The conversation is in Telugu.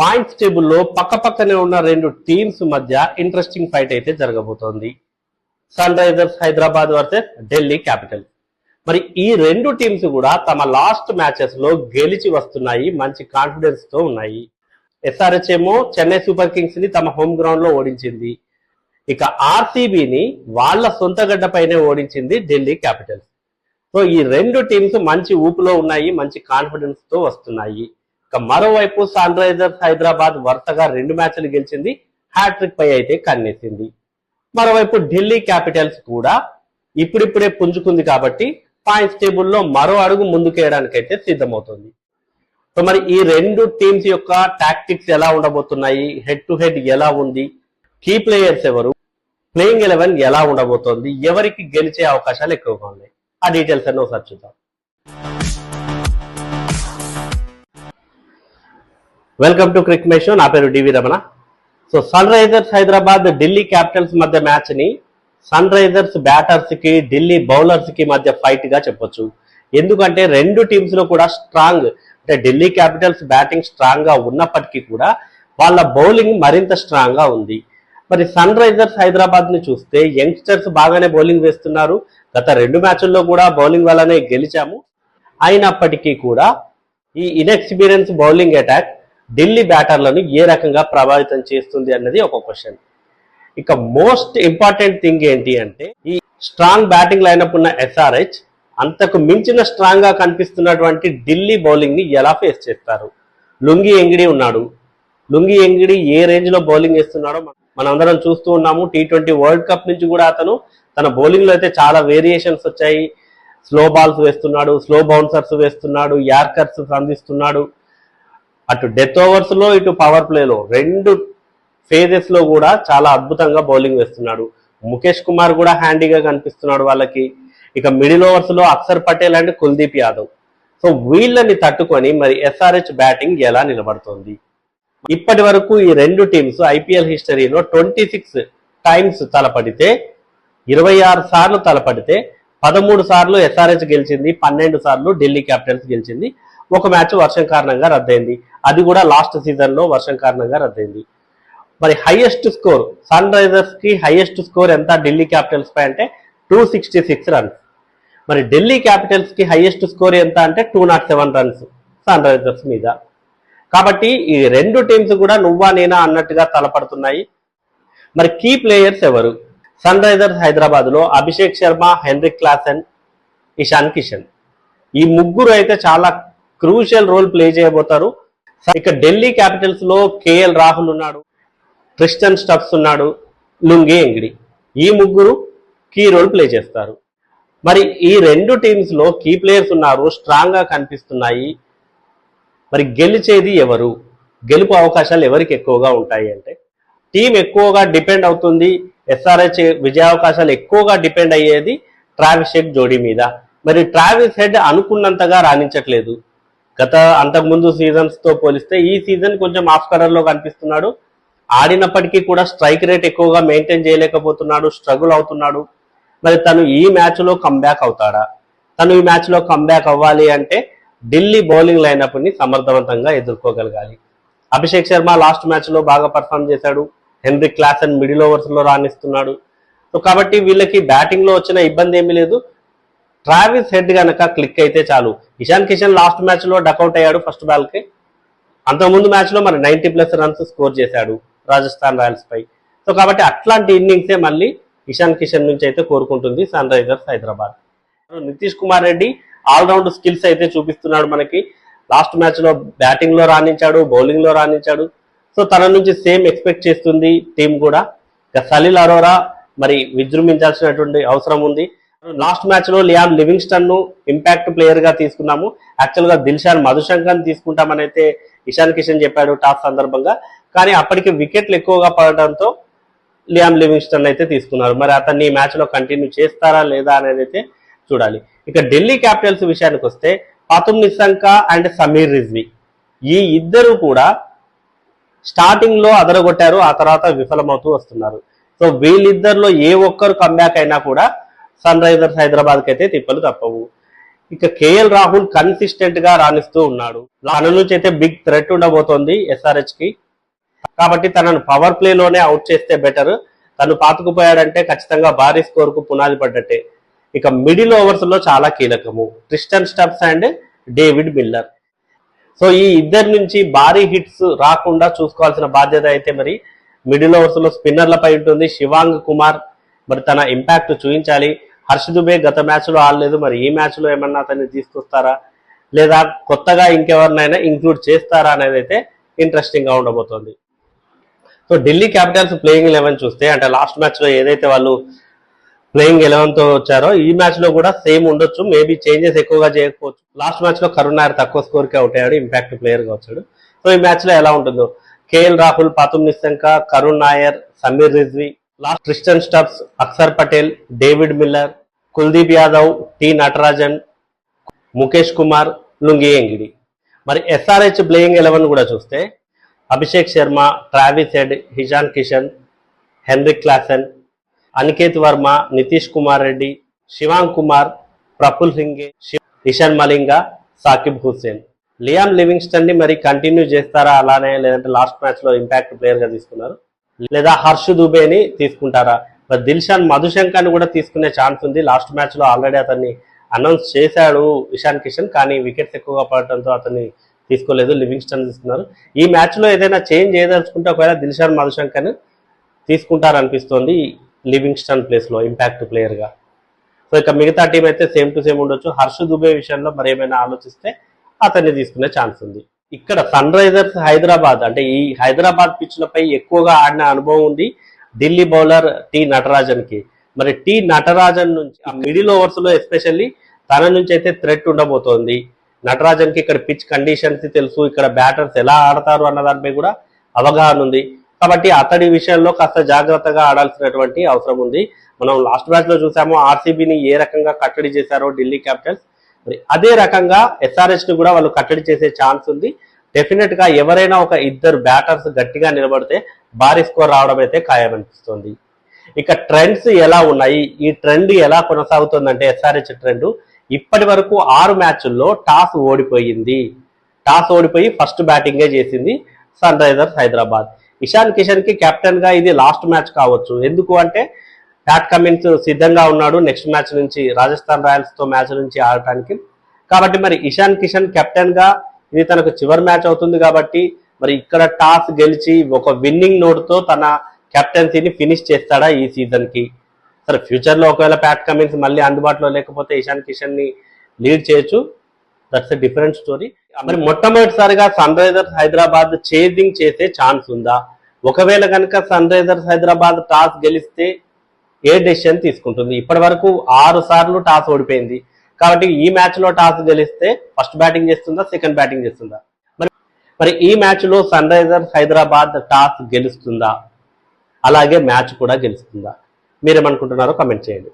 పాయింట్స్ టేబుల్లో పక్కపక్కనే ఉన్న రెండు టీమ్స్ మధ్య ఇంట్రెస్టింగ్ ఫైట్ అయితే జరగబోతోంది. Sunrisers Hyderabad versus Delhi Capital. మరి ఈ రెండు టీమ్స్ కూడా తమ లాస్ట్ మ్యాచెస్ లో గెలిచి వస్తున్నాయి, మంచి కాన్ఫిడెన్స్ తో ఉన్నాయి. ఎస్ఆర్హెచ్ ఏమో చెన్నై సూపర్ కింగ్స్ ని తమ హోమ్ గ్రౌండ్ లో ఓడించింది. ఇక ఆర్సీబీని వాళ్ళ సొంత గడ్డపైనే ఓడించింది ఢిల్లీ క్యాపిటల్స్. సో ఈ రెండు టీమ్స్ మంచి ఊపులో ఉన్నాయి, మంచి కాన్ఫిడెన్స్ తో వస్తున్నాయి. ఇక మరోవైపు సన్ రైజర్స్ హైదరాబాద్ వరుసగా 2 మ్యాచ్లు గెలిచింది, హ్యాట్రిక్ పై అయితే కన్నేసింది. మరోవైపు ఢిల్లీ క్యాపిటల్స్ కూడా ఇప్పుడిప్పుడే పుంజుకుంది కాబట్టి పాయింట్స్ టేబుల్లో మరో అడుగు ముందుకేయడానికైతే సిద్ధమవుతుంది. సో మరి ఈ రెండు టీమ్స్ యొక్క టాక్టిక్స్ ఎలా ఉండబోతున్నాయి, హెడ్ టు హెడ్ ఎలా ఉంది, కీ ప్లేయర్స్ ఎవరు, ప్లేయింగ్ 11 ఎలా ఉండబోతోంది, ఎవరికి గెలిచే అవకాశాలు ఎక్కువగా ఉన్నాయి, ఆ డీటెయిల్స్ అన్ని ఒకసారి చూద్దాం. Welcome to Crick Me show. నా పేరు D V Ramana. So Sunrisers Hyderabad Delhi Capitals match మ్యాచ్ ని సన్ రైజర్స్ బ్యాటర్స్ కి ఢిల్లీ బౌలర్స్ కి మధ్య ఫైట్ గా చెప్పొచ్చు. ఎందుకంటే రెండు టీమ్స్ లో కూడా స్ట్రాంగ్, అంటే ఢిల్లీ క్యాపిటల్స్ బ్యాటింగ్ స్ట్రాంగ్ గా ఉన్నప్పటికీ కూడా వాళ్ళ బౌలింగ్ మరింత స్ట్రాంగ్ గా ఉంది. మరి సన్ రైజర్స్ హైదరాబాద్ ని చూస్తే యంగ్స్టర్స్ బాగానే బౌలింగ్ వేస్తున్నారు. గత 2 మ్యాచ్ల్లో కూడా బౌలింగ్ వల్లనే గెలిచాము. అయినప్పటికీ కూడా ఈ ఇన్ఎక్స్పీరియన్స్ బౌలింగ్ అటాక్ ఢిల్లీ బ్యాటర్లను ఏ రకంగా ప్రభావితం చేస్తుంది అన్నది ఒక క్వశ్చన్. ఇక మోస్ట్ ఇంపార్టెంట్ థింగ్ ఏంటి అంటే, ఈ స్ట్రాంగ్ బ్యాటింగ్ లైనప్ ఉన్న ఎస్ఆర్హెచ్ అంతకు మించిన స్ట్రాంగ్ గా కనిపిస్తున్నటువంటి ఢిల్లీ బౌలింగ్ ని ఎలా ఫేస్ చేస్తారు. లుంగి ఎంగిడి ఉన్నాడు. లుంగి ఎంగిడి ఏ రేంజ్ లో బౌలింగ్ వేస్తున్నాడో మనందరం చూస్తూ ఉన్నాము. T20 వరల్డ్ కప్ నుంచి కూడా అతను తన బౌలింగ్ లో అయితే చాలా వేరియేషన్స్ వచ్చాయి. స్లో బాల్స్ వేస్తున్నాడు, స్లో బౌన్సర్స్ వేస్తున్నాడు, యార్కర్స్ అందిస్తున్నాడు. అటు డెత్ ఓవర్స్ లో ఇటు పవర్ ప్లేలో 2 ఫేజెస్ లో కూడా చాలా అద్భుతంగా బౌలింగ్ వేస్తున్నాడు. ముఖేష్ కుమార్ కూడా హ్యాండీగా కనిపిస్తున్నాడు వాళ్ళకి. ఇక మిడిల్ ఓవర్స్ లో అక్షర్ పటేల్ అండ్ కుల్దీప్ యాదవ్. సో వీళ్ళని తట్టుకొని మరి ఎస్ఆర్హెచ్ బ్యాటింగ్ ఎలా నిలబడుతోంది. ఇప్పటి వరకు ఈ రెండు టీమ్స్ ఐపీఎల్ హిస్టరీలో 26 టైమ్స్ తలపడితే, 26 సార్లు తలపడితే 13 సార్లు ఎస్ఆర్హెచ్ గెలిచింది, 12 సార్లు ఢిల్లీ క్యాపిటల్స్ గెలిచింది. ఒక మ్యాచ్ వర్షం కారణంగా రద్దయింది, అది కూడా లాస్ట్ సీజన్ లో వర్షం కారణంగా రద్దయింది. మరి హైయెస్ట్ స్కోర్ సన్ రైజర్స్ కి హైయెస్ట్ స్కోర్ ఎంత ఢిల్లీ క్యాపిటల్స్ పై అంటే 266 రన్స్. మరి ఢిల్లీ క్యాపిటల్స్ కి హైయెస్ట్ స్కోర్ ఎంత అంటే 207 రన్స్ సన్ రైజర్స్ మీద. కాబట్టి ఈ రెండు టీమ్స్ కూడా నువ్వా నేనా అన్నట్టుగా తలపడుతున్నాయి. మరి కీ ప్లేయర్స్ ఎవరు? సన్ రైజర్స్ హైదరాబాద్ లో అభిషేక్ శర్మ, హెన్రిక్ క్లాసెన్, ఇషాన్ కిషన్, ఈ ముగ్గురు అయితే చాలా క్రూషియల్ రోల్ ప్లే చేయబోతారు. ఇక ఢిల్లీ క్యాపిటల్స్ లో కేఎల్ రాహుల్ ఉన్నాడు, ట్రిస్టన్ స్టబ్స్ ఉన్నాడు, లుంగి ఎంగిడి, ఈ ముగ్గురు కీ రోల్ ప్లే చేస్తారు. మరి ఈ రెండు టీమ్స్ లో కీ ప్లేయర్స్ ఉన్నారు, స్ట్రాంగ్ గా కనిపిస్తున్నాయి. మరి గెలిచేది ఎవరు, గెలుపు అవకాశాలు ఎవరికి ఎక్కువగా ఉంటాయి అంటే, టీం ఎక్కువగా డిపెండ్ అవుతుంది. ఎస్ఆర్హెచ్ విజయావకాశాలు ఎక్కువగా డిపెండ్ అయ్యేది ట్రావిస్ హెడ్ జోడీ మీద. మరి ట్రావిస్ హెడ్ అనుకున్నంతగా రాణించట్లేదు. అంతకుముందు సీజన్స్ తో పోలిస్తే ఈ సీజన్ కొంచెం ఆఫ్ కలర్ లో కనిపిస్తున్నాడు. ఆడినప్పటికీ కూడా స్ట్రైక్ రేట్ ఎక్కువగా మెయింటైన్ చేయలేకపోతున్నాడు, స్ట్రగుల్ అవుతున్నాడు. మరి తను ఈ మ్యాచ్ లో కంబ్యాక్ అవుతాడా? తను ఈ మ్యాచ్ లో కంబ్యాక్ అవ్వాలి అంటే ఢిల్లీ బౌలింగ్ లైనప్ ని సమర్థవంతంగా ఎదుర్కోగలగాలి. అభిషేక్ శర్మ లాస్ట్ మ్యాచ్ లో బాగా పర్ఫామ్ చేశాడు, హెన్రిక్ క్లాసెన్ మిడిల్ ఓవర్స్ లో రాణిస్తున్నాడు. సో కాబట్టి వీళ్ళకి బ్యాటింగ్ లో వచ్చిన ఇబ్బంది ఏమీ లేదు. ట్రావిస్ హెడ్ గనక క్లిక్ అయితే చాలు. ఇషాన్ కిషన్ లాస్ట్ మ్యాచ్ లో డకౌట్ అయ్యాడు ఫస్ట్ బాల్ కి. అంతకుముందు మ్యాచ్ లో మరి 90+ రన్స్ స్కోర్ చేశాడు రాజస్థాన్ రాయల్స్ పై. సో కాబట్టి అట్లాంటి ఇన్నింగ్సే మళ్ళీ ఇషాన్ కిషన్ నుంచి అయితే కోరుకుంటుంది Sunrisers Hyderabad. Nitish Kumar Reddy all round skills అయితే చూపిస్తున్నాడు మనకి. లాస్ట్ మ్యాచ్ లో బ్యాటింగ్ లో రాణించాడు, బౌలింగ్ లో రాణించాడు. సో తన నుంచి సేమ్ ఎక్స్పెక్ట్ చేస్తుంది టీం కూడా. ఇక సలీల్ అరోరా మరి విజృంభించాల్సినటువంటి అవసరం ఉంది. లాస్ట్ మ్యాచ్ లో లియామ్ లివింగ్స్టన్ ను ఇంపాక్ట్ ప్లేయర్ గా తీసుకున్నాము. యాక్చువల్ గా దిల్షాన్ మధుశంకర్ తీసుకుంటామని అయితే ఇషాన్ కిషన్ చెప్పాడు టాప్ సందర్భంగా. కానీ అప్పటికి వికెట్లు ఎక్కువగా పడడంతో లియామ్ లివింగ్స్టన్ అయితే తీసుకున్నారు. మరి అతన్ని ఈ మ్యాచ్ లో కంటిన్యూ చేస్తారా లేదా అనేది అయితే చూడాలి. ఇక ఢిల్లీ క్యాపిటల్స్ విషయానికి వస్తే పాతుమ్ నిస్సంక అండ్ సమీర్ రిజ్వీ, ఈ ఇద్దరు కూడా స్టార్టింగ్ లో అదరగొట్టారు, ఆ తర్వాత విఫలమవుతూ వస్తున్నారు. సో వీళ్ళిద్దరిలో ఏ ఒక్కరు కంబ్యాక్ అయినా కూడా సన్ రైజర్స్ హైదరాబాద్ కి అయితే తిప్పలు తప్పవు. ఇక కేఎల్ రాహుల్ కన్సిస్టెంట్ గా రాణిస్తూ ఉన్నాడు. తన నుంచి అయితే బిగ్ థ్రెట్ ఉండబోతోంది ఎస్ఆర్హెచ్ కి. కాబట్టి తనను పవర్ ప్లే లోనే అవుట్ చేస్తే బెటర్. తను పాతుకుపోయాడంటే ఖచ్చితంగా భారీ స్కోర్ కు పునాది పడ్డట్టే. ఇక మిడిల్ ఓవర్స్ లో చాలా కీలకము Tristan Stubbs and David Miller. So ఈ ఇద్దరి నుంచి భారీ హిట్స్ రాకుండా చూసుకోవాల్సిన బాధ్యత అయితే మరి మిడిల్ ఓవర్స్ లో స్పిన్నర్లపై ఉంటుంది. శివాంగ్ కుమార్ మరి తన ఇంపాక్ట్ చూపించాలి. హర్ష్ దుబే గత మ్యాచ్ లో ఆడలేదు, మరి ఈ మ్యాచ్ లో ఏమన్నా అతన్ని తీసుకొస్తారా లేదా కొత్తగా ఇంకెవరినైనా ఇంక్లూడ్ చేస్తారా అనేది అయితే ఇంట్రెస్టింగ్ గా ఉండబోతోంది. సో ఢిల్లీ క్యాపిటల్స్ ప్లేయింగ్ 11 చూస్తే అంటే లాస్ట్ మ్యాచ్ లో ఏదైతే వాళ్ళు ప్లేయింగ్ 11 తో వచ్చారో ఈ మ్యాచ్ లో కూడా సేమ్ ఉండొచ్చు, మేబీ చేంజెస్ ఎక్కువగా చేయకపోవచ్చు. లాస్ట్ మ్యాచ్ లో కరుణ్ నాయర్ తక్కువ స్కోర్ కి అవుట్ అయ్యాడు, ఇంపాక్ట్ ప్లేయర్ గా వచ్చాడు. సో ఈ మ్యాచ్ లో ఎలా ఉంటుందో KL Rahul, Pathum Nissanka, Karun Nair, Sameer Rizvi, last Tristan Stubbs, Axar Patel, David Miller, Kuldeep Yadav, T Natarajan, Mukesh Kumar, Lungi Ngidi. మరి ఎస్ఆర్హెచ్ ప్లేయింగ్ 11 కూడా చూస్తే Abhishek Sharma, Travis Head, Ishan Kishan, Heinrich Klaasen, Aniket Verma, Nitish Kumar Reddy, Shivang Kumar, Praful సింగే, ఇషాన్ మలింగా, సాకిబ్ హుస్సేన్. లియామ్ లివింగ్స్టన్ ని మరి కంటిన్యూ చేస్తారా అలానే, లేదంటే లాస్ట్ మ్యాచ్ లో ఇంపాక్ట్ ప్లేయర్ గా తీసుకున్నారు, లేదా హర్ష్ దుబేని తీసుకుంటారా? మరి దిల్షాన్ మధుశంకర్ ని కూడా తీసుకునే ఛాన్స్ ఉంది. లాస్ట్ మ్యాచ్ లో ఆల్రెడీ అతన్ని అనౌన్స్ చేశాడు ఇషాన్ కిషన్, కానీ వికెట్స్ ఎక్కువగా పడటంతో అతన్ని తీసుకోలేదు, లివింగ్స్టన్ తీసుకున్నారు. ఈ మ్యాచ్ లో ఏదైనా చేంజ్ చేయదలుచుకుంటే ఒకవేళ దిల్షాన్ మధుశంకర్ తీసుకుంటారనిపిస్తోంది లివింగ్స్టన్ ప్లేస్ లో ఇంపాక్ట్ ప్లేయర్ గా. సో ఇక మిగతా టీం అయితే సేమ్ టు సేమ్ ఉండొచ్చు. హర్ష్ దుబే విషయంలో మరి ఏమైనా ఆలోచిస్తే అతన్ని తీసుకునే ఛాన్స్ ఉంది. ఇక్కడ సన్ రైజర్స్ హైదరాబాద్ అంటే ఈ హైదరాబాద్ పిచ్లపై ఎక్కువగా ఆడిన అనుభవం ఉంది ఢిల్లీ బౌలర్ టి నటరాజన్ కి. మరి టి నటరాజన్ నుంచి ఆ మిడిల్ ఓవర్స్ లో ఎస్పెషల్లీ తన నుంచి అయితే థ్రెట్ ఉండబోతోంది. నటరాజన్ కి ఇక్కడ పిచ్ కండిషన్స్ తెలుసు, ఇక్కడ బ్యాటర్స్ ఎలా ఆడతారు అన్న దానిపై కూడా అవగాహన ఉంది. కాబట్టి అతడి విషయంలో కాస్త జాగ్రత్తగా ఆడాల్సినటువంటి అవసరం ఉంది. మనం లాస్ట్ మ్యాచ్ లో చూసాము ఆర్సీబీని ఏ రకంగా కట్టడి చేశారో ఢిల్లీ క్యాపిటల్స్, మరి అదే రకంగా ఎస్ఆర్హెచ్ ని కూడా వాళ్ళు కట్టడి చేసే ఛాన్స్ ఉంది. డెఫినెట్ గా ఎవరైనా ఒక ఇద్దరు బ్యాటర్స్ గట్టిగా నిలబడితే భారీ స్కోర్ రావడం అయితే ఖాయమనిపిస్తుంది. ఇక ట్రెండ్స్ ఎలా ఉన్నాయి, ఈ ట్రెండ్ ఎలా కొనసాగుతుందంటే ఎస్ఆర్హెచ్ ట్రెండ్ ఇప్పటి వరకు 6 మ్యాచ్ల్లో టాస్ ఓడిపోయింది. టాస్ ఓడిపోయి ఫస్ట్ బ్యాటింగే చేసింది సన్ రైజర్స్ హైదరాబాద్. ఇషాన్ కిషన్ కి కెప్టెన్ గా ఇది లాస్ట్ మ్యాచ్ కావచ్చు. ఎందుకు అంటే ప్యాట్ కమిన్స్ సిద్ధంగా ఉన్నాడు నెక్స్ట్ మ్యాచ్ నుంచి రాజస్థాన్ రాయల్స్ తో మ్యాచ్ నుంచి ఆడటానికి. కాబట్టి మరి ఇషాన్ కిషన్ కెప్టెన్ గా ఇది తనకు చివరి మ్యాచ్ అవుతుంది. కాబట్టి మరి ఇక్కడ టాస్ గెలిచి ఒక విన్నింగ్ నోట్ తో తన కెప్టెన్సీని ఫినిష్ చేస్తాడా ఈ సీజన్ కి? సరే ఫ్యూచర్ లో ఒకవేళ ప్యాట్ కమిన్స్ మళ్ళీ అందుబాటులో లేకపోతే ఇషాన్ కిషన్ ని లీడ్ చేయొచ్చు, దట్స్ ఎ డిఫరెంట్ స్టోరీ. మరి మొట్టమొదటిసారిగా సన్ రైజర్స్ హైదరాబాద్ చేజింగ్ చేసే ఛాన్స్ ఉందా? ఒకవేళ కనుక సన్ రైజర్స్ హైదరాబాద్ టాస్ గెలిస్తే ఏ డెసిషన్ తీసుకుంటుంది? ఇప్పటి వరకు 6 సార్లు టాస్ ఓడిపోయింది. కాబట్టి ఈ మ్యాచ్ లో టాస్ గెలిస్తే ఫస్ట్ బ్యాటింగ్ చేస్తుందా, సెకండ్ బ్యాటింగ్ చేస్తుందా? మరి ఈ మ్యాచ్ లో సన్ రైజర్స్ హైదరాబాద్ టాస్ గెలుస్తుందా, అలాగే మ్యాచ్ కూడా గెలుస్తుందా? మీరేమనుకుంటున్నారో కామెంట్ చేయండి.